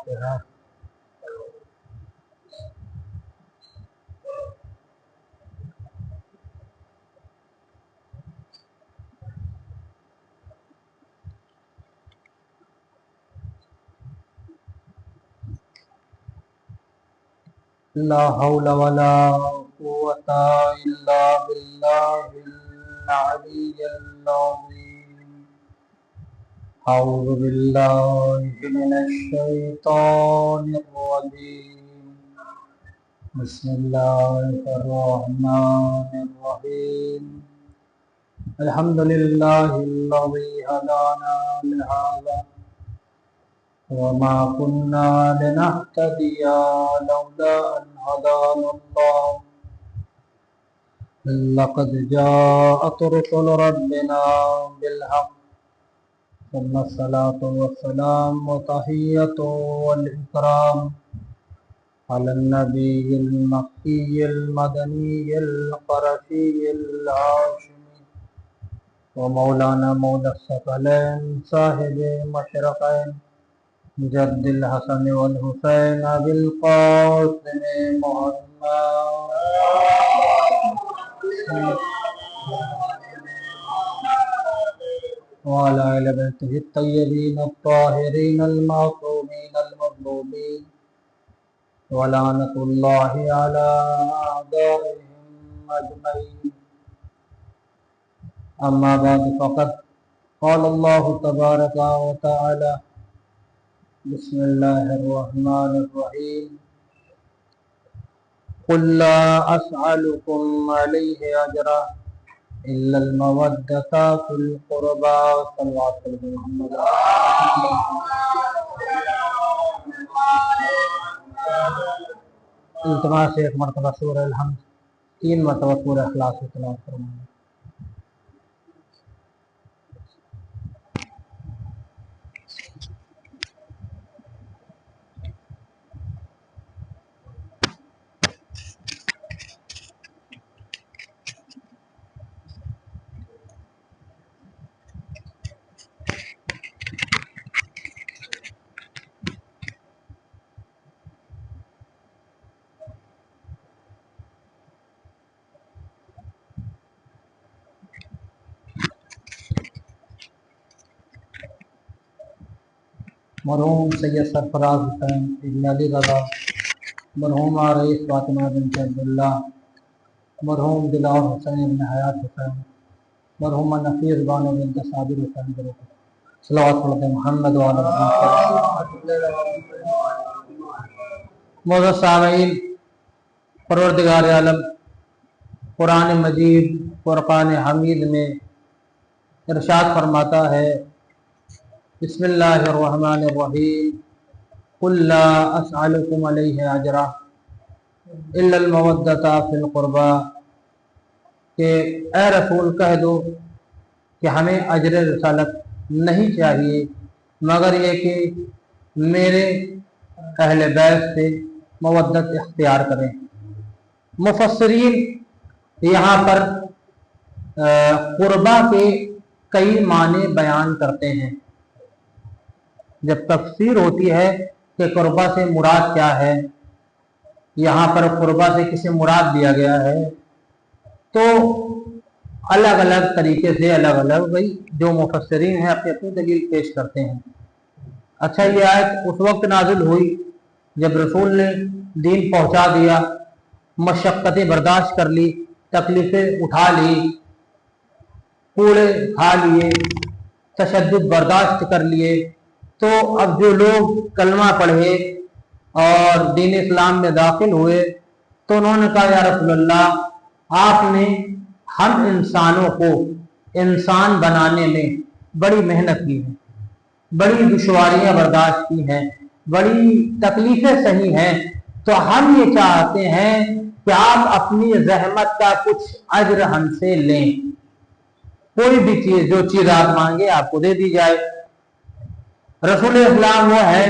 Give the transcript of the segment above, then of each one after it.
الفاتحة. لا حول ولا قوة إلا بالله العلي العظيم. أعوذ بالله من الشيطان الرجيم. بسم الله الرحمن الرحيم. الحمد لله الذي هدانا لهذا وما كنا لنهتدي لولا أن هدانا الله. لقد جاءت رسل ربنا بالحق ثم الصلاة والسلام وتحية والإكرام على النبي المكي المدني القرشي الهاشمي ومولانا مولى الثقلين صاحب مشرقين جد الحسن والحسين أبي القاسم محمد وعلى آل بيته الطيبين الطاهرين المعصومين المظلومين ولعنة الله على أعدائهم أجمعين. أما بعد فقد قال الله تبارك وتعالى بسم الله الرحمن الرحيم. قل لا أسألكم عليه أجرا إلا المودة في القربى. صلى الله عليه وسلم. التماس ایک مرتبہ سورہ الحمد 3 مرتبہ سورہ اخلاص کی تلاوت فرمائیں. مرحوم سید سرفراز حسین ابن علی رضا، مرحوم رئیس فاطمہ بنت عبداللہ، مرحوم دلاور حسین ابن حیات حسین، مرحوم نفیس بانو بنت صابر حسین صلوات علی محمد وعلی معزز سامعین، پروردگار عالم قرآن مجید فرقان حمید میں ارشاد فرماتا ہے بسم اللہ الرحمن الرحیم. قل لا اسألکم علیہ اجرا الا المودۃ فی القربى، کہ اے رسول کہہ دو کہ ہمیں اجر رسالت نہیں چاہیے مگر یہ کہ میرے اہل بیت سے مودت اختیار کریں. مفسرین یہاں پر قربہ کے کئی معنی بیان کرتے ہیں. جب تفسیر ہوتی ہے کہ قربہ سے مراد کیا ہے، یہاں پر قربہ سے کسے مراد دیا گیا ہے، تو الگ الگ طریقے سے الگ الگ جو مفسرین ہیں اپنی اپنی دلیل پیش کرتے ہیں. اچھا، یہ آیت اس وقت نازل ہوئی جب رسول نے دین پہنچا دیا، مشقتیں برداشت کر لی، تکلیفیں اٹھا لی، کوڑے کھا لیے، تشدد برداشت کر لیے، تو اب جو لوگ کلمہ پڑھے اور دین اسلام میں داخل ہوئے تو انہوں نے کہا یا رسول اللہ، آپ نے ہم انسانوں کو انسان بنانے میں بڑی محنت کی ہے، بڑی دشواریاں برداشت کی ہیں، بڑی تکلیفیں سہی ہیں، تو ہم یہ چاہتے ہیں کہ آپ اپنی زحمت کا کچھ اجر ہم سے لیں. کوئی بھی چیز، جو چیز آپ مانگے آپ کو دے دی جائے. رسول اسلام وہ ہے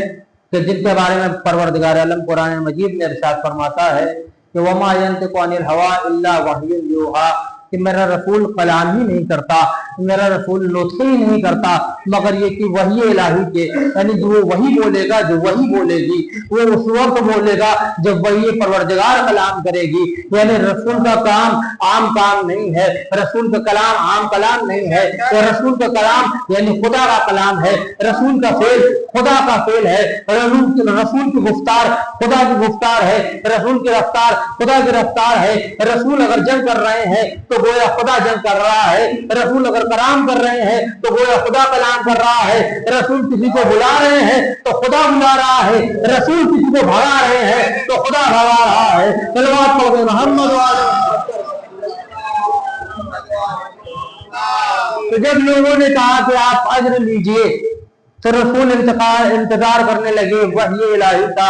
کہ جن کے بارے میں پروردگار عالم قرآن مجید میں ارشاد فرماتا ہے کہ وَمَا يَنْطِقُ عَنِ الْهَوَىٰ إِلَّا وَحْيٌ يُوحَىٰ، कि मेरा रसूल कलाम ही नहीं करता, मेरा रसूल नुत्क़ ही नहीं करता, मगर ये कि वही इलाही के, यानी जो वही बोलेगा, जो वही बोलेगी, वो उस वक्त बोलेगा जब वही परवरदिगार कलाम करेगी। यानी रसूल का काम आम काम नहीं है, रसूल का कलाम आम कलाम नहीं है, तो रसूल का कलाम यानी खुदा का कलाम है, रसूल का फेल खुदा का फेल है, रसूल की गुफ्तार खुदा की गुफ्तार है, रसूल की रफ्तार खुदा की रफ्तार है। रसूल अगर जंग कर रहे हैं तो गोया खुदा जंग कर रहा है, रसूल अगर कलाम कर रहे हैं तो गोया खुदा कलाम कर रहा है, रसूल किसी को बुला रहे हैं तो खुदा बुला रहा है, रसूल किसी को भगा रहे हैं तो खुदा भगा रहा है। सल्लल्लाहु अलैहि मोहम्मद। तो जब लोगों ने कहा कि आप अज्र लीजिए तो रसूल इंतजार करने लगे वही इलाही का।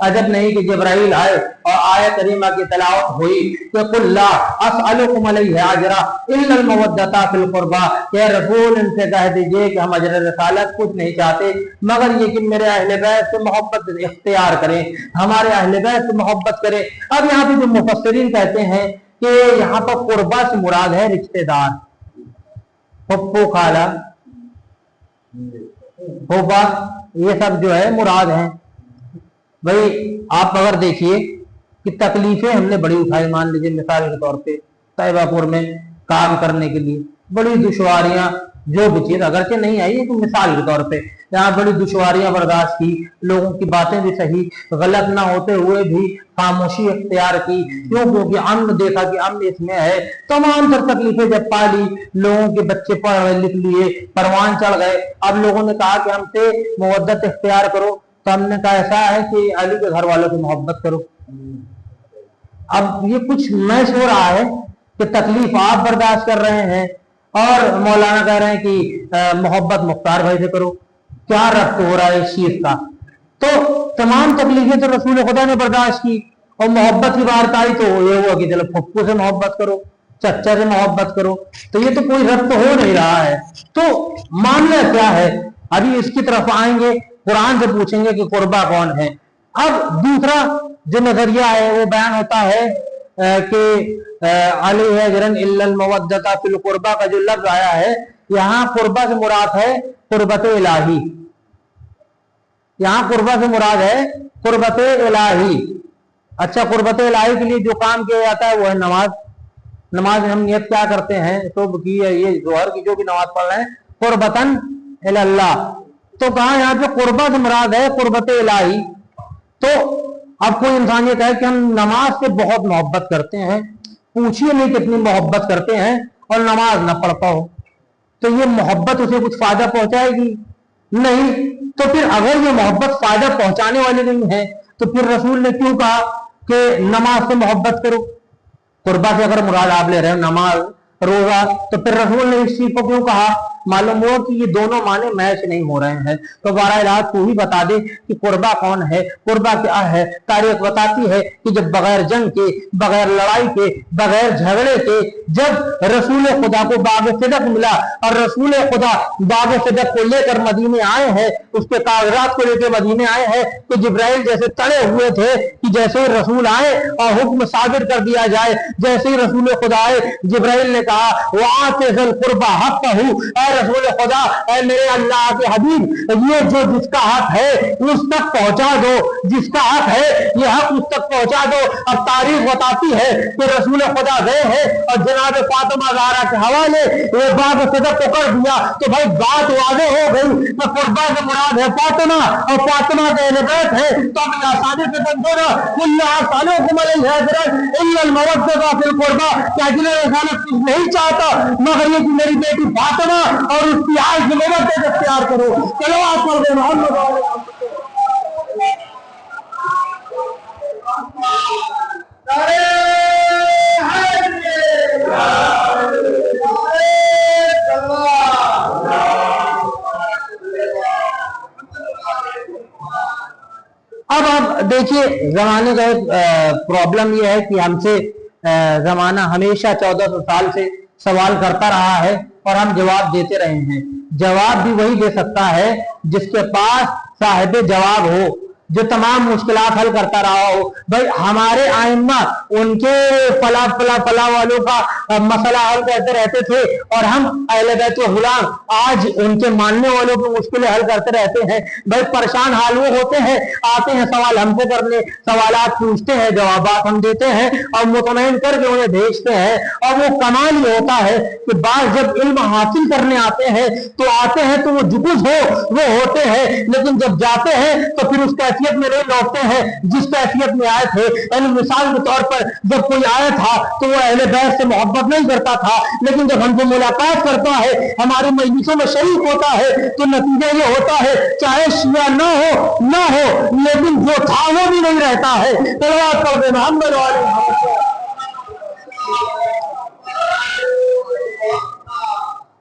अजब नहीं कि जिब्राइल आए और आयत करीमा की तलावत हुई कि कुल ला अस्अलुकुम अलैहि अजरा इल्ला अल मवद्दता फिल कुर्बा, कि रसूल इनसे कह दीजिए कि हम अजर रसालत कुछ नहीं चाहते मगर ये कि मेरे अहले बैत से मोहब्बत इख्तियार करें, हमारे अहले बैत से मोहब्बत करें। अब यहाँ पे जो मुफस्सिरीन कहते हैं कि यहाँ पर कुर्बा से मुराद है रिश्तेदार, पप्पू खाला फूफा, ये सब जो है मुराद है। भाई आप अगर देखिए कि तकलीफें हमने बड़ी उठाई, मान लीजिए मिसाल के तौर पे तैयबापुर में काम करने के लिए बड़ी दुश्वारियां जो भी चीज अगरचे नहीं आई है, तो मिसाल के तौर पे यहाँ बड़ी दुश्वारियां बर्दाश्त की, लोगों की बातें भी सही गलत ना होते हुए भी खामोशी इख्तियार की, क्यों? क्योंकि अम्न देखा कि अम्न इसमें है। तमाम तर तकलीफें जब पाली, लोगों के बच्चे पढ़ लिख लिए, परवान चढ़ गए, अब लोगों ने कहा कि हमसे मुवद्दत इख्तियार करो, तो हमने कहा ऐसा है कि अली के घर वालों से मोहब्बत करो। अब ये कुछ मैच हो रहा है कि तकलीफ आप बर्दाश्त कर रहे हैं और मौलाना कह रहे हैं कि मोहब्बत मुख्तार भाई से करो। क्या रब्त हो रहा है इस चीज का? तो तमाम तकलीफें तो रसूल खुदा ने बर्दाश्त की और मोहब्बत की बात आई तो ये हुआ कि चलो फप्पू से मोहब्बत करो, चच्चा से मोहब्बत करो, तो ये तो कोई रब्त हो नहीं रहा है। तो मामला क्या है? अभी इसकी तरफ आएंगे, कुरान से पूछेंगे कि कुर्बा कौन है। अब दूसरा जो नजरिया है वो बयान होता है कि अलैहि अजरन इल्लल मवद्दता फिल कुर्बा का जो लफ्ज आया है, यहाँ कुर्बा से मुराद है कुर्बत इलाही, यहाँ कुर्बा से मुराद है कुर्बत इलाही। अच्छा, कुर्बत इलाही के लिए जो काम किया जाता है वो है नमाज। नमाज हम नियत क्या करते हैं? सुबह की ये जोहर की जो भी नमाज पढ़ रहे हैं, कुर्बतन इल्लाह, तो कहा यहाँ पे कुर्बा से मुराद है कुर्बत इलाही। तो अब कोई इंसान ये कहे कि हम नमाज से बहुत मोहब्बत करते हैं, पूछिए नहीं कितनी मोहब्बत करते हैं और नमाज ना पढ़ता हो, तो ये मोहब्बत उसे कुछ फायदा पहुंचाएगी? नहीं। तो फिर अगर ये मोहब्बत फायदा पहुंचाने वाली नहीं है तो फिर रसूल ने क्यों कहा कि नमाज से मोहब्बत करो? कुर्बा से अगर मुराद आप ले रहे हो नमाज रोजा, तो फिर रसूल ने इस चीज को क्यों कहा? मालूम हुआ कि ये दोनों माने मैच नहीं हो रहे हैं। तो बहरहाल तू ही बता दे कि कुर्बा कौन है, कुर्बा क्या है। तारीख बताती है कि जब बगैर जंग के, बगैर लड़ाई के, बगैर झगड़े के जब रसूल खुदा को बाग सिदक मिला और रसूल खुदा बाग सिदक को लेकर मदीने आए हैं, उसके कागजात को लेकर मदीने आए हैं, तो जिब्राइल जैसे तड़े हुए थे कि जैसे ही रसूल आए और हुक्म साबिर कर दिया जाए, जैसे ही रसूल खुदा आए, जिब्राइल ने कहा वहां से कुर्बा हक हूँ, रसूल खुदा, मेरे अल्लाह के हबीब, ये जो जिसका हक है उस तक पहुंचा दो, जिसका हक है ये हक उस तक पहुंचा दो। अब तारीख बताती है कि रसूल खुदा गए हैं और जनाब फातिमा ज़हरा के हवाले ये बाब सिदक को कर दिया, तो भाई बात वाज़े हो गई। तो कुर्बा से मुराद है फातिमा और फातिमा के अहले बैत है। तो अपनी आसानी से समझो ना, कुछ नहीं चाहता मगर ये कि मेरी बेटी फातिमा और उसकी आज की मोहब्बत इख्तियार करो। चलो आप कर दो मोहम्मद। अब आप देखिए जमाने का एक प्रॉब्लम यह है कि हमसे जमाना हमेशा 1400 साल से सवाल करता रहा है और हम जवाब देते रहे हैं। जवाब भी वही दे सकता है जिसके पास साहिब जवाब हो, जो तमाम मुश्किलात हल करता रहा हो। भाई हमारे आइम्मा उनके फला वालों का मसला हल करते रहते थे और हम अहले बैत व गुलाम आज उनके मानने वालों की मुश्किलें हल करते रहते हैं। भाई परेशान हाल वो होते हैं, आते हैं सवाल हमसे करने, सवालात पूछते हैं, जवाबात हम देते हैं और मुतमईन करके उन्हें भेजते हैं। और वो कमाल ये होता है कि बात जब इल्म हासिल करने आते हैं तो वो जुगुज वो होते हैं, लेकिन जब जाते हैं तो फिर उस कैफियत में नहीं लौटते हैं जिस कैफियत में आए थे। यानी मिसाल के तौर पर जब कोई आया था तो वो अहले बैत से मोहब्बत नहीं करता था, लेकिन जब हमसे मुलाकात करता है, हमारी मजलिसों में शरीक होता है, तो नतीजा ये होता है चाहे शिया ना हो लेकिन जो था वो भी नहीं रहता है। तलवार कर देना हम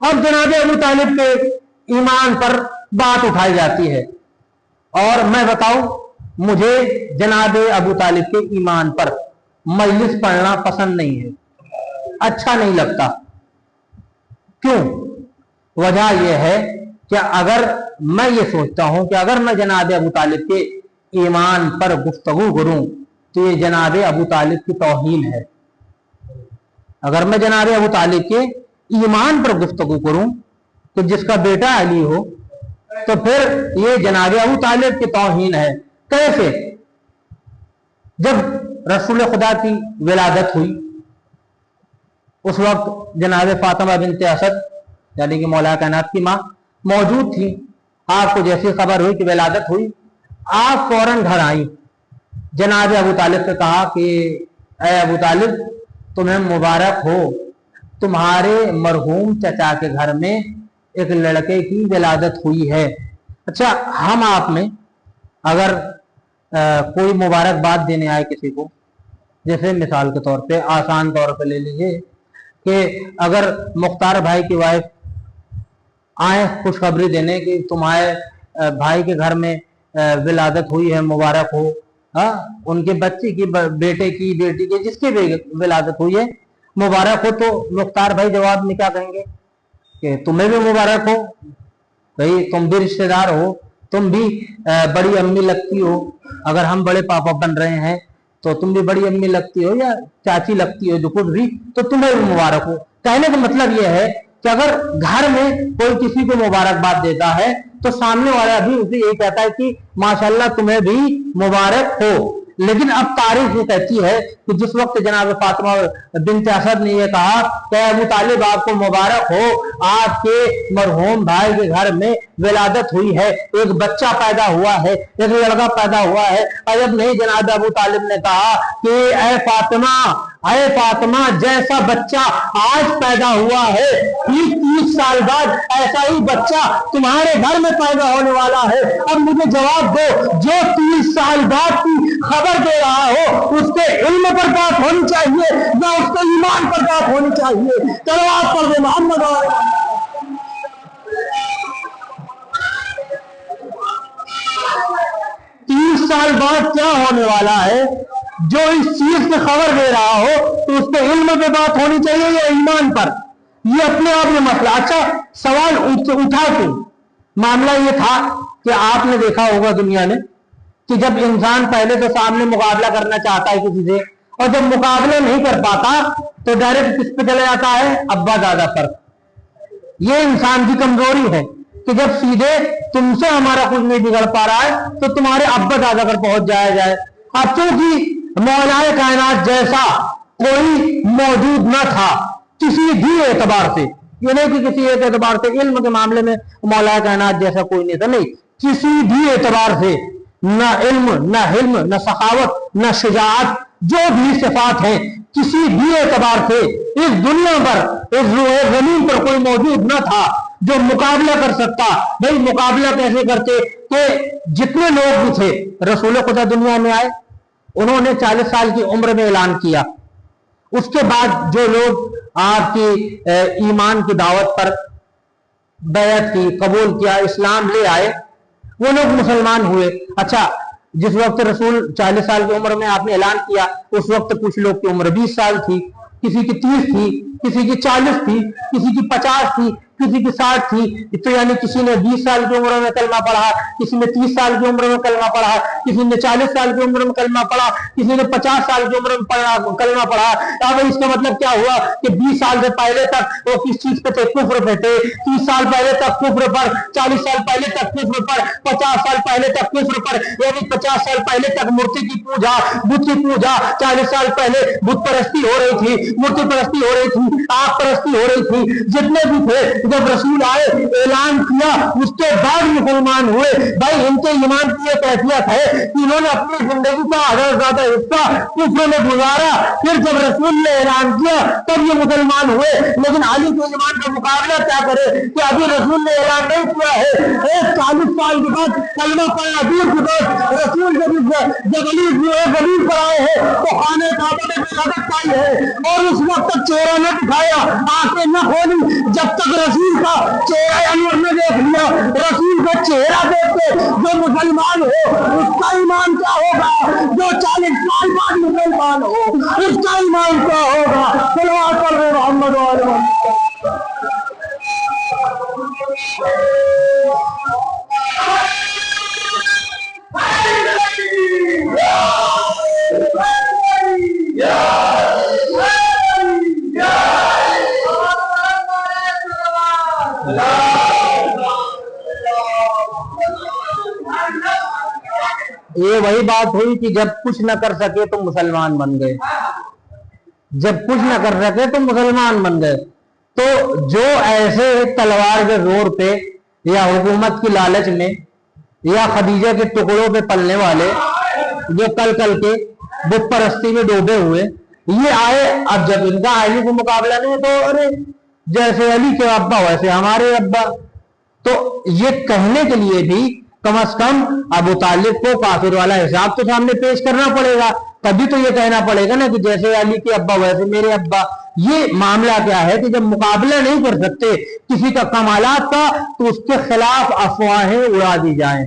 अब जनाब अबू तालिब के ईमान पर बात उठाई जाती है और मैं बताऊं, मुझे जनाब अबू तालिब के ईमान पर मजलिस पढ़ना पसंद नहीं है, अच्छा नहीं लगता। क्यों? वजह यह है कि अगर मैं ये सोचता हूं कि अगर मैं जनाब अबू तालिब के ईमान पर गुफ्तगू करूं तो ये जनाब अबू तालिब की तौहीन है। अगर मैं जनाब अबू तालिब के ईमान पर गुफ्तगू करूं तो जिसका बेटा अली हो तो फिर ये जनाब अबू तालिब की तौहीन है। कैसे? जब रसूल खुदा की विलादत हुई उस वक्त जनाब फातिमा बिनते असद यानी कि मौला कायनात की मां मौजूद थी। आपको जैसी खबर हुई कि विलादत हुई, आप फौरन घर आई, जनाब अबू तालिब से कहा कि ऐ अबू तालिब तुम्हें मुबारक हो, तुम्हारे मरहूम चचा के घर में एक लड़के की विलादत हुई है। अच्छा, हम आप में अगर कोई मुबारकबाद देने आए किसी को, जैसे मिसाल के तौर पे आसान तौर पे ले लीजिए कि अगर मुख्तार भाई की वाइफ आए खुशखबरी देने कि तुम्हारे भाई के घर में विलादत हुई है, मुबारक हो, उनके बच्चे की, बेटे की, बेटी की, जिसकी भी विलादत हुई है मुबारक हो, तो मुख्तार भाई जवाब में क्या कहेंगे कि तुम्हें भी मुबारक हो, भाई तुम भी रिश्तेदार हो, तुम भी बड़ी अम्मी लगती हो, अगर हम बड़े पापा बन रहे हैं तो तुम भी बड़ी अम्मी लगती हो या चाची लगती हो, जो कुछ भी, तो तुम्हें भी मुबारक हो। कहने का मतलब यह है कि अगर घर में कोई किसी को मुबारकबाद देता है तो सामने वाला भी उसे यही कहता है कि माशाल्लाह तुम्हें भी मुबारक हो। लेकिन अब तारीख ये कहती है कि जिस वक्त जनाब फातिमा बिनते असद ने यह कहा कि अबू तालिब आपको मुबारक हो, आपके मरहूम भाई के घर में विलादत हुई है, एक बच्चा पैदा हुआ है, एक लड़का पैदा हुआ है। अजब नहीं, जनाब अबू तालिब ने कहा कि ऐ फातिमा जैसा बच्चा आज पैदा हुआ है 30 साल बाद ऐसा ही बच्चा तुम्हारे घर में पैदा होने वाला है। अब मुझे जवाब दो, जो 30 साल बाद की खबर दे रहा हो उसके इल्म पर बात होनी चाहिए या उसके ईमान पर बात होनी चाहिए? तलवार पर दे मोहम्मद। 30 साल बाद क्या होने वाला है, जो इस चीज की खबर दे रहा हो तो उसके इल्म पे बात होनी चाहिए या ईमान पर? ये अपने आप में मसला। अच्छा, सवाल उठा के मामला ये था कि आपने देखा होगा दुनिया में कि जब इंसान पहले तो सामने मुकाबला करना चाहता है किसी से और जब मुकाबला नहीं कर पाता तो डायरेक्ट किस पे चला जाता है? अब्बा दादा पर। ये इंसान की कमजोरी है कि जब सीधे तुमसे हमारा कुछ नहीं बिगड़ पा रहा है तो तुम्हारे अब्बा दादा पर पहुंच जाया जाए। अब चूंकि मौलाए कायनात जैसा कोई मौजूद न था किसी भी एतबार से, ये नहीं कि किसी एक एतबार से इल्म के मामले में मौलाए कायनात जैसा कोई नहीं था, नहीं, किसी भी एतबार से न इल्म, न हिल्म, न सखावत, न शुजाअत, जो भी सिफात हैं, किसी भी एतबार से इस दुनिया पर, इस जमीन पर कोई मौजूद न था जो मुकाबला कर सकता। भाई मुकाबला कैसे करते कि जितने लोग भी थे, रसूल खुदा दुनिया में आए, उन्होंने 40 साल की उम्र में ऐलान किया, उसके बाद जो लोग आपकी ईमान की दावत पर बैत की, कबूल किया, इस्लाम ले आए, वो लोग मुसलमान हुए। अच्छा, जिस वक्त रसूल 40 साल की उम्र में आपने ऐलान किया उस वक्त कुछ लोग की उम्र 20 साल थी, किसी की 30 थी, किसी की 40 थी, किसी की 50 थी, किसी की 60 थी, तो यानी किसी ने 20 साल की उम्र में कलमा पढ़ा, किसी ने 30 साल की उम्र में कलमा पढ़ा, किसी ने 40 साल की उम्र में कलमा पढ़ा, किसी ने 50 साल की उम्र में कलमा पढ़ा। अब इसका मतलब क्या हुआ कि 20 साल से पहले तक वो किस चीज पे थे? कुफ्र पे थे। 30 साल पहले तक कुफ्र पर, 40 साल पहले तक कुफ्र पर, 50 साल पहले तक कुफ्र पर, यानी 50 साल पहले तक मूर्ति की पूजा, बुत की पूजा, 40 साल पहले बुत परस्ती हो रही थी, मूर्ति परस्ती हो रही थी, आग परस्ती हो रही थी, जितने भी थे। जब रसूल आए, ऐलान किया, उसके बाद मुसलमान हुए। भाई इनके ईमान की यह कैफियत है कि इन्होंने अपनी जिंदगी का आधा से ज्यादा हिस्सा कुफ्र में गुजारा, फिर जब रसूल ने ऐलान किया तब ये मुसलमान हुए। लेकिन अली के ईमान का मुकाबला क्या करे कि अभी रसूल ने ऐलान नहीं किया है। 40 साल के बाद कलमा पढ़ना दूर की बात, रसूल जब अली पर आए हैं तो खाने काबा में विलादत पाई है और उस वक्त तक चेहरा न दिखाया, आंखें न खोली, जब तक रसूल का चेहरा अनवर ने देख लिया। रसूल का चेहरा देख के जो मुसलमान हो उसका ईमान क्या होगा? जो 40 साल बाद मुसलमान हो उसका ईमान क्या होगा? सल्लल्लाहु अलैहि मोहम्मद वाले ये वही बात हुई कि जब कुछ न कर सके तो मुसलमान बन गए, जब कुछ न कर सके तो मुसलमान बन गए। तो जो ऐसे तलवार के जोर पे या हुकूमत की लालच में या खदीजा के टुकड़ों पे पलने वाले, जो कल कल के बुत परस्ती में डूबे हुए ये आए, अब जब इनका अली को मुकाबला नहीं तो अरे जैसे अली के अब्बा वैसे हमारे अब्बा। तो ये कहने के लिए भी कम से कम अबू तालिब को काफिर वाला हिसाब तो सामने पेश करना पड़ेगा, तभी तो ये कहना पड़ेगा ना कि जैसे अली के अब्बा वैसे मेरे अब्बा। ये मामला क्या है कि जब मुकाबला नहीं कर सकते किसी का कमालात का तो उसके खिलाफ अफवाहें उड़ा दी जाएं।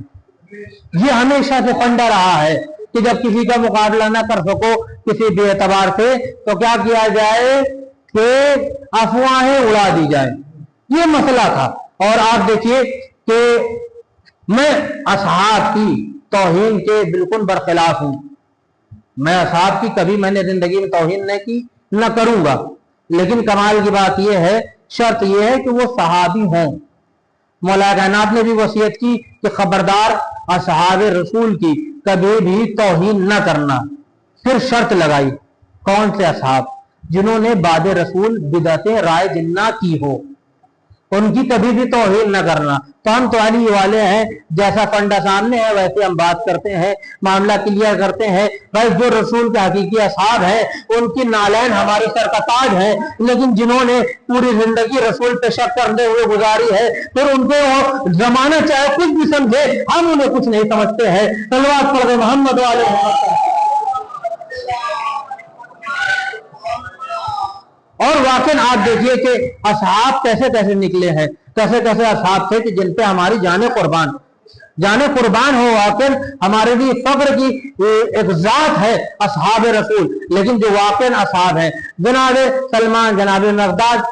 ये हमेशा से फंडा रहा है कि जब किसी का मुकाबला ना कर सको किसी बेएतबार से तो क्या किया जाए कि अफवाहें उड़ा दी जाए। ये मसला था। और आप देखिए कि मैं असहाब की तौहीन के बिल्कुल बरखिलाफ हूं। मैं असहाब की कभी मैंने जिंदगी में तौहीन नहीं की, न करूंगा। लेकिन कमाल की बात यह है, शर्त यह है कि वो सहाबी हों। मौला कायनात ने भी वसीयत की कि खबरदार असहाब रसूल की कभी भी तौहीन न करना। फिर शर्त लगाई, कौन से असहाब? जिन्होंने बाद रसूल बिदअतें राय जिन्ना की हो, उनकी कभी भी तौहीन न करना। तो हम तो अली वाले हैं, जैसा फंडा सामने है वैसे हम बात करते हैं, मामला क्लियर करते हैं। भाई जो रसूल के हकीकी असहाब हैं उनकी नालैन हमारे सर का ताज है, लेकिन जिन्होंने पूरी जिंदगी रसूल पे शक करते हुए गुजारी है फिर उनके वो जमाना चाहे कुछ भी समझे हम उन्हें कुछ नहीं समझते हैं। सल्लल्लाहु अलैहि मोहम्मद वाले और वाकई आप देखिए कि असहाब कैसे कैसे निकले हैं, कैसे कैसे असहाब थे कि जिन पे हमारी जाने कुर्बान हो। वाकई हमारे लिए फख्र की एक जात है असहाब रसूल। लेकिन जो वाकई असहाब हैं, जनाब सलमान, जनाब मकदाद,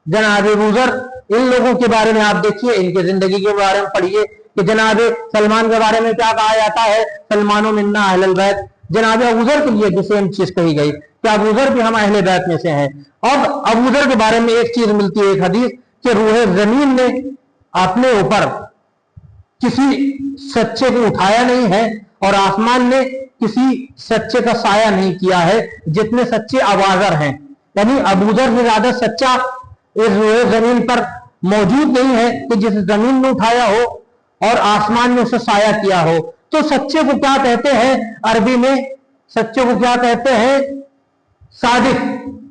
जनाब अबूजर, इन लोगों के बारे में आप देखिए, इनकी जिंदगी के बारे में पढ़िए कि जनाब सलमान के बारे में क्या कहा जाता है, सलमानो मिन्ना अहलुल बैत। जनाब अबूजर के लिए भी सेम चीज कही गई कि अबूजर भी हम अहले बैत में से हैं। अब अबूजर के बारे में एक चीज मिलती है, एक हदीस, कि रूह जमीन ने अपने ऊपर किसी सच्चे को उठाया नहीं है और आसमान ने किसी सच्चे का साया नहीं किया है, जितने सच्चे अबूजर हैं। यानी अबूजर से ज्यादा सच्चा इस रूह जमीन पर मौजूद नहीं है कि जिस जमीन में उठाया हो और आसमान में उसे साया किया हो। तो सच्चे को क्या कहते हैं अरबी में? सच्चे को क्या कहते हैं? सादिक।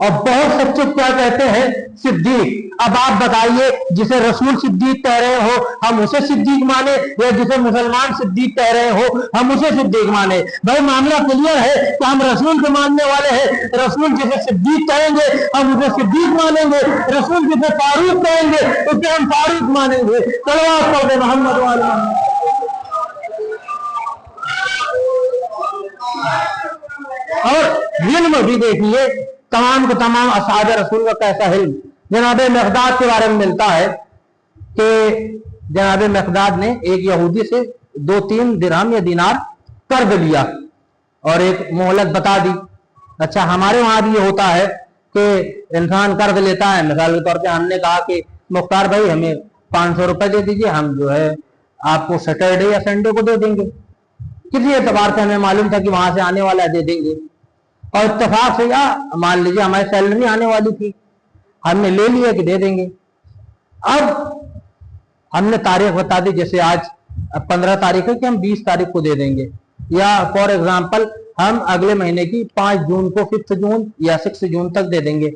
और बहुत सच्चे क्या कहते हैं? सिद्दीक। अब आप बताइए, जिसे रसूल सिद्दीक कह रहे हो हम उसे सिद्दीक माने, या जिसे मुसलमान सिद्दीक कह रहे हो हम उसे सिद्दीक माने? भाई मामला क्लियर है कि हम रसूल के मानने वाले हैं। रसूल जिसे सिद्दीक कहेंगे हम उसे सिद्दीक मानेंगे, रसूल जिसे फारूक कहेंगे उसे हम फारूक मानेंगे। सल्लल्लाहु अलैहि मोहम्मद वाले। और इल्म भी देखिए, तमाम को तमाम असहाब रसूल का कैसा इल्म जनाब मकदाद के बारे में मिलता है कि जनाब मकदाद ने एक यहूदी से 2-3 दिरहम या दिनार कर्ज लिया और एक मोहलत बता दी। अच्छा, हमारे वहां भी ये होता है कि इंसान कर्ज लेता है, मिसाल के तौर पे हमने कहा कि मुख्तार भाई हमें 500 रुपए दे दीजिए, हम जो है आपको सैटरडे या संडे को दे देंगे, किसी एतबार से हमें मालूम था कि वहां से आने वाला है, दे देंगे। और इत्तेफाक से या मान लीजिए हमारी सैलरी आने वाली थी, हमने ले लिया कि दे देंगे। अब हमने तारीख बता दी, जैसे आज 15 तारीख है कि हम 20 तारीख को दे देंगे, या फॉर एग्जाम्पल हम अगले महीने की 5 जून को 5 जून या 6 जून तक दे देंगे।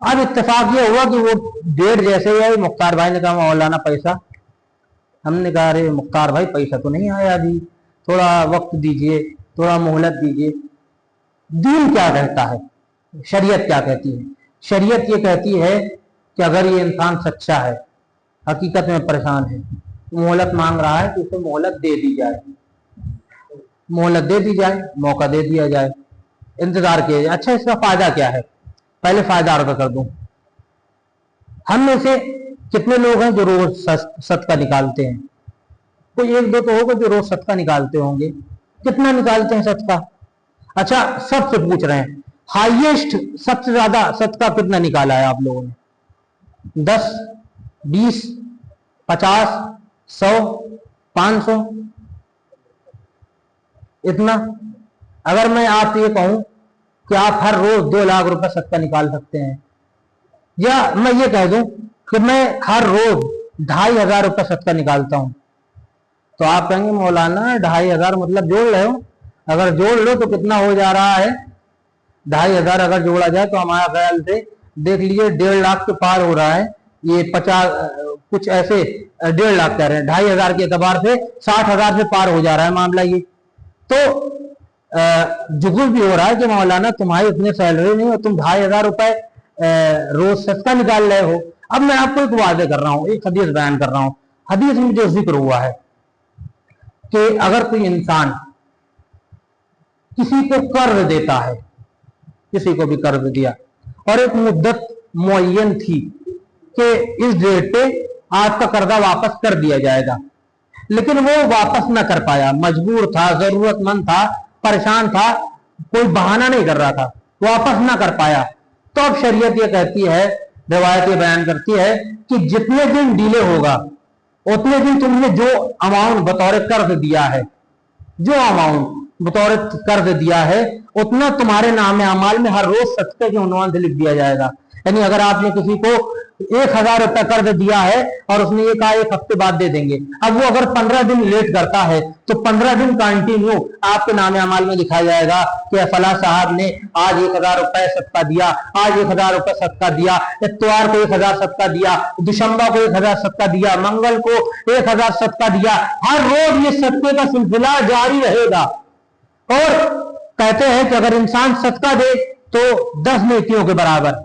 अब इत्तेफाक ये हुआ कि वो डेट जैसे ही आई, मुख्तार भाई ने कहा मौलाना पैसा। हमने कहा अरे मुख्तार भाई पैसा तो नहीं आया अभी, थोड़ा वक्त दीजिए, थोड़ा मोहलत दीजिए। दीन क्या कहता है, शरीयत क्या कहती है? शरीयत ये कहती है कि अगर ये इंसान सच्चा है, हकीकत में परेशान है, मोहलत मांग रहा है तो उसे मोहलत दे दी जाए, मोहलत दे दी जाए, मौका दे दिया जाए, इंतजार किया जाए। अच्छा, इसका फायदा क्या है? पहले फायदा अर्ज कर दूं। हम में से कितने लोग हैं जो रोज सदका निकालते हैं? कोई 1-2 तो होगा जो रोज सदका निकालते होंगे। कितना निकालते हैं सदका? अच्छा, सबसे पूछ रहे हैं हाईएस्ट, सबसे ज्यादा सदका कितना निकाला है आप लोगों ने? 10, 20, 50, 100, 500, इतना? अगर मैं आपसे ये कहूं कि आप हर रोज 2 लाख रुपए सदका निकाल सकते हैं, या मैं ये कह दूं कि मैं हर रोज 2,500 रुपए सदका निकालता हूं, तो आप कहेंगे मौलाना 2,500 मतलब जोड़ रहे हो? अगर जोड़ लो तो कितना हो जा रहा है? 2,500 अगर जोड़ा जाए तो हमारा ख्याल से देख लीजिए 1.5 लाख के पार हो रहा है। ये 50 कुछ ऐसे 1.5 लाख कह रहे हैं, 2,500 के एतबार से 60,000 से पार हो जा रहा है मामला ये। तो जुगुल भी हो रहा है कि मौलाना तुम्हारी उतनी सैलरी नहीं और तुम 2,500 रुपए रोज सदका निकाल रहे हो। अब मैं आपको एक वादे कर रहा हूं, एक हदीस बयान कर रहा हूं। हदीस में जो जिक्र हुआ है कि अगर कोई इंसान किसी को कर्ज देता है, किसी को भी कर्ज दिया और एक मुद्दत मुअय्यन थी कि इस डेट पे आपका कर्जा वापस कर दिया जाएगा, लेकिन वो वापस ना कर पाया, मजबूर था, जरूरतमंद था, परेशान था, कोई बहाना नहीं कर रहा था, वापस ना कर पाया, तो अब शरीयत ये कहती है, रिवायत ये बयान करती है कि जितने दिन डिले होगा उतने दिन तुमने जो अमाउंट बतौर कर्ज दिया है, जो अमाउंट बतौर कर्ज दिया है, उतना तुम्हारे नाम अमाल में हर रोज सदके के उन्वान से लिख दिया जाएगा। यानी अगर आपने किसी को 1,000 रुपए कर्ज दिया है और उसने ये कहा 1 हफ्ते बाद दे देंगे, अब वो अगर 15 दिन लेट करता है तो 15 दिन कंटिन्यू आपके नाम अमाल में लिखा जाएगा कि फला साहब ने आज 1,000 रुपए सदका दिया, आज 1,000 रुपए सदका दिया, इत्वार को 1,000 सदका दिया, दिसंबर को 1,000 सदका दिया, मंगल को 1,000 सदका दिया। हर रोज ये सदके का सिलसिला जारी रहेगा। और कहते हैं कि अगर इंसान सदका दे तो 10 नेकियों के बराबर,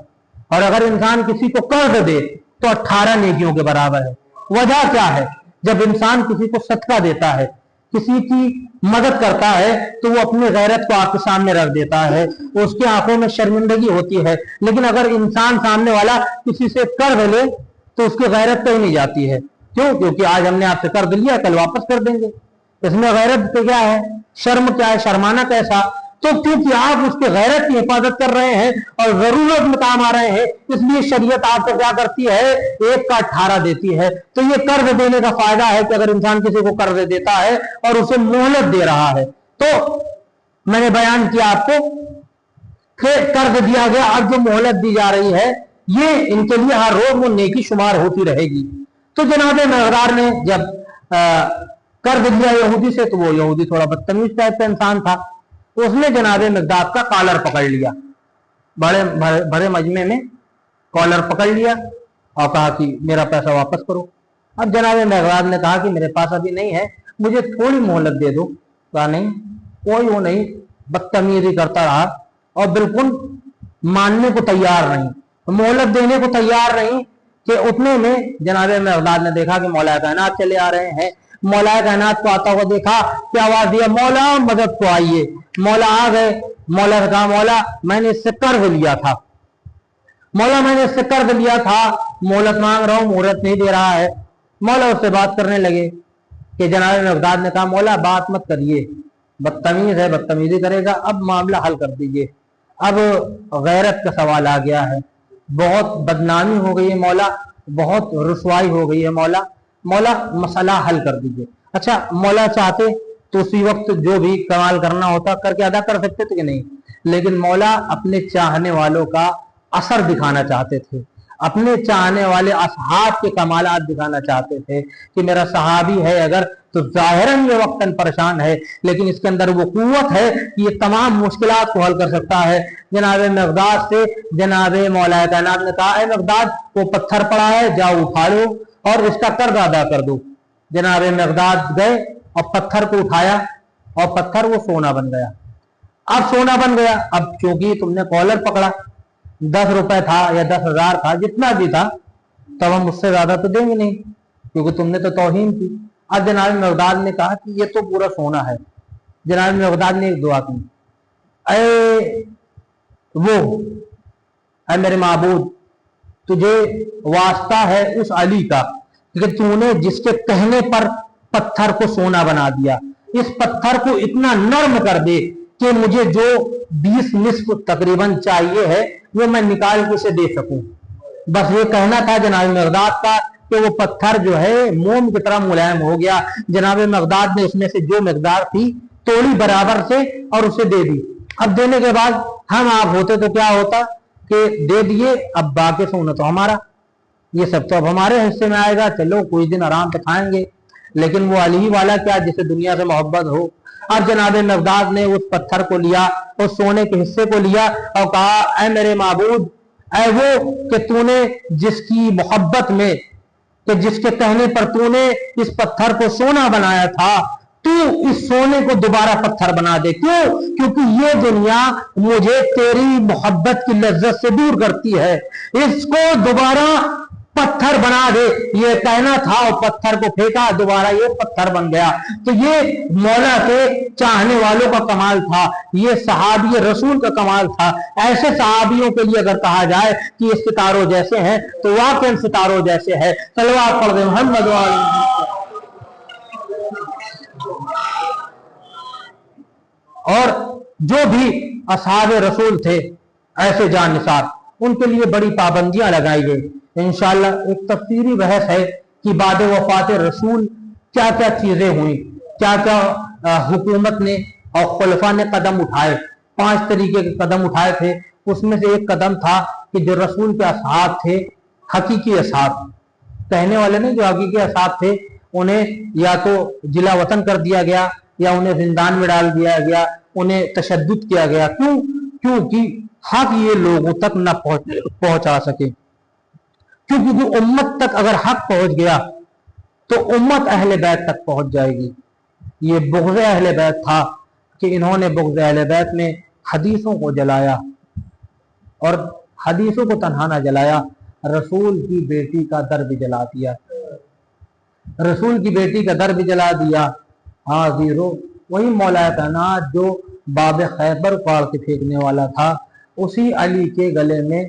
और अगर इंसान किसी को कर्ज दे तो 18 नेकियों के बराबर है। वजह क्या है? जब इंसान किसी को सदका देता है, किसी की मदद करता है, तो वो अपनी गैरत को आपके सामने रख देता है, उसकी आंखों में शर्मिंदगी होती है। लेकिन अगर इंसान सामने वाला किसी से कर्ज ले तो उसकी गैरत कहीं नहीं जाती है। क्यों? क्योंकि आज हमने आपसे कर्ज लिया, कल वापस कर देंगे। इसमें गैरत क्या है? शर्म क्या है? शर्माना कैसा? तो क्योंकि आप उसके गैरत की हिफाजत कर रहे हैं और जरूरत में काम आ रहे हैं, इसलिए शरीयत आपको क्या करती है? 1 का 18 देती है। तो ये कर्ज देने का फायदा है कि अगर इंसान किसी को कर्ज देता है और उसे मोहलत दे रहा है, तो मैंने बयान किया आपको कि कर्ज दिया गया, अब जो मोहलत दी जा रही है ये इनके लिए हर रोज वो नेकी शुमार होती रहेगी। तो जनाब मकदार ने जब कर्ज दिया यहूदी से, तो वो यहूदी थोड़ा बदतमीज टाइप का इंसान था, उसने जनाब मकदाद का कॉलर पकड़ लिया, बड़े भरे मजमे में कॉलर पकड़ लिया और कहा कि मेरा पैसा वापस करो। अब जनाब मकदाद ने कहा कि मेरे पास अभी नहीं है, मुझे थोड़ी मोहलत दे दो। कहा नहीं, कोई वो नहीं, बदतमीजी करता रहा और बिल्कुल मानने को तैयार नहीं, मोहलत देने को तैयार नहीं। कि उतने में जनाब मकदाद ने देखा कि मौला कायनात चले आ रहे हैं। मौला कायनात को आता हुआ देखा, क्या आवाज दिया? मौला मदद को आइए। मौला आ गए। मौला ने कहा मौला मैंने इससे कर्ज लिया था मौला मैंने इससे कर्ज लिया था, मोहलत मांग रहा हूँ, मुहूर्त नहीं दे रहा है। मौला उससे बात करने लगे कि जनाब मिक़दाद ने कहा मौला बात मत करिए, बदतमीज है, बदतमीजी करेगा, अब मामला हल कर दीजिए। अब गैरत का सवाल आ गया है, बहुत बदनामी हो गई है मौला, बहुत रुसवाई हो गई है मौला, मौला मसला हल कर दीजिए। अच्छा, मौला चाहते तो उसी वक्त जो भी कमाल करना होता करके अदा कर सकते थे कि नहीं, लेकिन मौला अपने चाहने वालों का असर दिखाना चाहते थे, अपने चाहने वाले असहाब के कमालात दिखाना चाहते थे कि मेरा सहाबी है अगर तो जाहिरन ये वक्तन परेशान है, लेकिन इसके अंदर वो कुव्वत है कि ये तमाम मुश्किलात को हल कर सकता है। जनाब मिक़दाद से जनाब मौला कायनात ने कहा, मिक़दाद वो पत्थर पड़ा है, जाओ उठा लो और इसका कर्ज अदा कर दो। जनाब मिक़दाद गए और पत्थर को उठाया और पत्थर वो सोना बन गया। अब सोना बन गया, अब चूंकि तुमने कॉलर पकड़ा, 10 रुपए था या 10,000 था, जितना भी था, तब हम उससे ज्यादा तो देंगे नहीं क्योंकि तुमने तो तौहीन की। अब जनाब मिक़दाद ने कहा कि ये तो पूरा सोना है। जनाब मिक़दाद ने एक दुआ की, ऐ मेरे माबूद, तुझे वास्ता है उस अली का कि तूने जिसके कहने पर पत्थर को सोना बना दिया, इस पत्थर को इतना नर्म कर दे कि मुझे जो 20 निस्फ तकरीबन चाहिए है वो मैं निकाल के उसे दे सकूं। बस ये कहना था जनाब मिक़दाद का कि वो पत्थर जो है मोम की तरह मुलायम हो गया। जनाब मिक़दाद ने उसमें से जो मिक़दार थी तोड़ी बराबर से और उसे दे दी। अब देने के बाद हम आप होते तो क्या होता कि दे दिए, अब बाकी सोना तो हमारा, ये सब तो अब हमारे हिस्से में आएगा, चलो कुछ दिन आराम से खाएंगे। लेकिन वो अली वाला क्या जिसे दुनिया से मोहब्बत हो। अब जनाब मिक़दाद ने उस पत्थर को लिया, उस सोने के हिस्से को लिया और कहा, ऐ मेरे माबूद, ऐ वो कि तूने जिसकी मोहब्बत में, कि जिसके कहने पर तूने इस पत्थर को सोना बनाया था, तू इस सोने को दोबारा पत्थर बना दे। क्यों? क्योंकि ये दुनिया मुझे तेरी मोहब्बत की लज्जत से दूर करती है, इसको दोबारा पत्थर बना दे। ये कहना था और पत्थर को फेंका, दोबारा ये पत्थर बन गया। तो ये मौला के चाहने वालों का कमाल था, ये सहाबी रसूल का कमाल था। ऐसे सहाबियों के लिए अगर कहा जाए कि ये सितारों जैसे हैं तो वाकई सितारों जैसे है। सलवात पढ़ दे मोहम्मद और जो भी असहाब रसूल थे ऐसे जानिसार, उनके लिए बड़ी पाबंदियां लगाई गई। इंशाअल्लाह एक तफसीरी बहस है कि बाद वफात रसूल क्या क्या चीजें हुई, क्या क्या हुकूमत ने और खुलफा ने कदम उठाए। 5 तरीके के कदम उठाए थे, उसमें से एक कदम था कि जो रसूल के असहाब थे, हकीकी असहाब, कहने वाले नहीं, जो हकीकी असहाब थे, उन्हें या तो जिला वतन कर दिया गया या उन्हें जिंदान में डाल दिया गया, उन्हें तशद्दुद किया गया। क्यों? क्योंकि हक ये लोगों तक न पहुंचा सके। क्योंकि उम्मत तक अगर हक पहुंच गया तो उम्मत अहले बैत तक पहुंच जाएगी। ये बुग़्ज़ अहले बैत था कि इन्होंने बुग़्ज़ अहले बैत में हदीसों को जलाया और हदीसों को तन्हा न जलाया, रसूल की बेटी का दर भी जला दिया, रसूल की बेटी का दर भी जला दिया। हाँ वीरो, वही मौला कायनात जो बाब खैबर फाड़ के फेंकने वाला था, उसी अली के गले में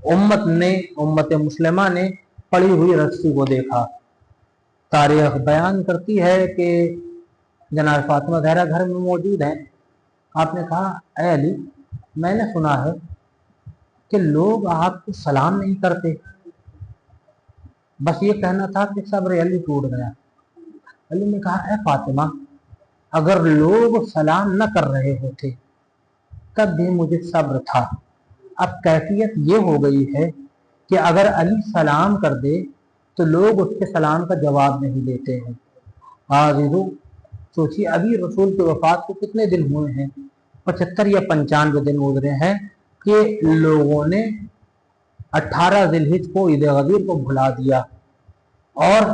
उम्मत मुस्लिमा ने पड़ी हुई रस्सी को देखा। तारीख बयान करती है कि जनाब फातिमा ज़हरा घर में मौजूद हैं। आपने कहा, ऐ अली, मैंने सुना है कि लोग आपको सलाम नहीं करते। बस ये कहना था कि सब्र अली टूट गया। अली ने कहा, ऐ फातिमा, अगर लोग सलाम न कर रहे होते तब भी मुझे सब्र था। अब कैफियत ये हो गई है कि अगर अली सलाम कर दे तो लोग उसके सलाम का जवाब नहीं देते हैं। आज़िज़ो, सोचिए अभी रसूल के वफात को कितने दिन हुए हैं, 75 या 95 दिन गुजरे हैं कि लोगों ने 18 ज़िलहिज को ईद गदीर को भुला दिया और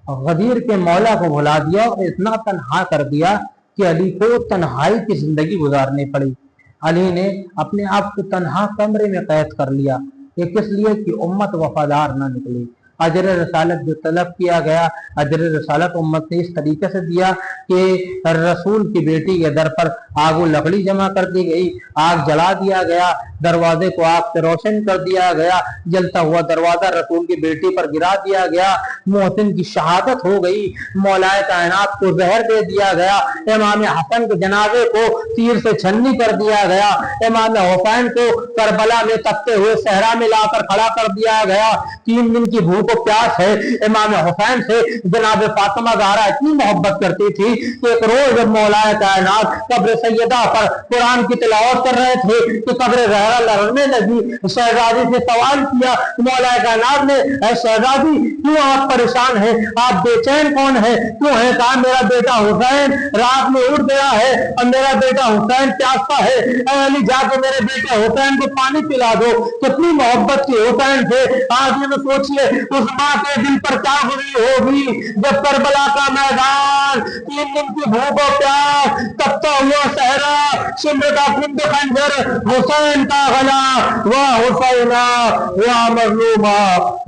गदीर के मौला को भुला दिया और इतना तन्हा कर दिया कि अली को तन्हाई की जिंदगी गुजारनी पड़ी। अली ने अपने आप को तन्हा कमरे में कैद कर लिया। ये किस लिए? कि उम्मत वफादार ना निकली। अजर रसालत जो तलब किया गया, अजर रसालत उम्मत ने इस तरीके से दिया कि रसूल की बेटी के दर पर आग व लकड़ी जमा कर दी गई, आग जला दिया गया, दरवाजे को आग से रोशन कर दिया गया, जलता हुआ दरवाजा रसूल की बेटी पर गिरा दिया गया, मोहसिन की शहादत हो गई, मौलाए कायनात को जहर दे दिया गया, इमाम हसन के जनाजे को तीर से छन्नी कर दिया गया, इमाम हुसैन को करबला में तपते हुए सहरा में लाकर खड़ा कर दिया गया। 3 दिन की भूख और प्यास है। इमाम हुसैन से जनाब फातिमा ज़हरा इतनी मोहब्बत करती थी कि एक रोज जब मौलाए कायनात कब्र सैयदा पर कुरान की तिलावत कर रहे थे कि कब्र ज़हरा लड़ने लगी, शहजादी से सवाल किया, मौलाए कायनात ने, शहजादी क्यों आप परेशान हैं, आप बेचैन कौन है, क्यों है? कहा मेरा बेटा हुसैन रात में उड़ गया है और मेरा बेटा हुसैन प्यासा है, अली जाके मेरे बेटे हुसैन को पानी पिला दो। कितनी मोहब्बत थी हुसैन से। आज ये सोचिए उस माँ के दिल पर क्या गुजरी होगी जब करबला का मैदान, 3 दिन की भूख और प्यास, तपता हुआ सहरा, शिम्र का कुंद खंजर, हुसैन का गला, वाह हुसैना वाह मजलूमा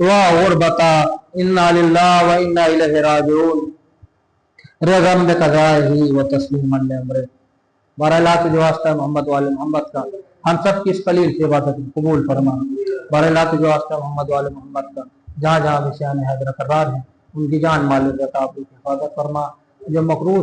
वाह गुरबता, इन्ना लिल्लाहि व इन्ना इलैहि राजिऊन, रगम बेक़ज़ाइही व तस्लीमन लिअम्रिही। बहरहाल तुझे वास्ता मोहम्मद वाले मोहम्मद का हम सब की इस कलील की इबादत कबूल फरमा। बहरहाल तुझे वास्ता मोहम्मद वाले मोहम्मद का जहाँ जहाँ विषयान हैदर करार हैं उनकी जान माल हिफाजत फरमा, जो मकरूज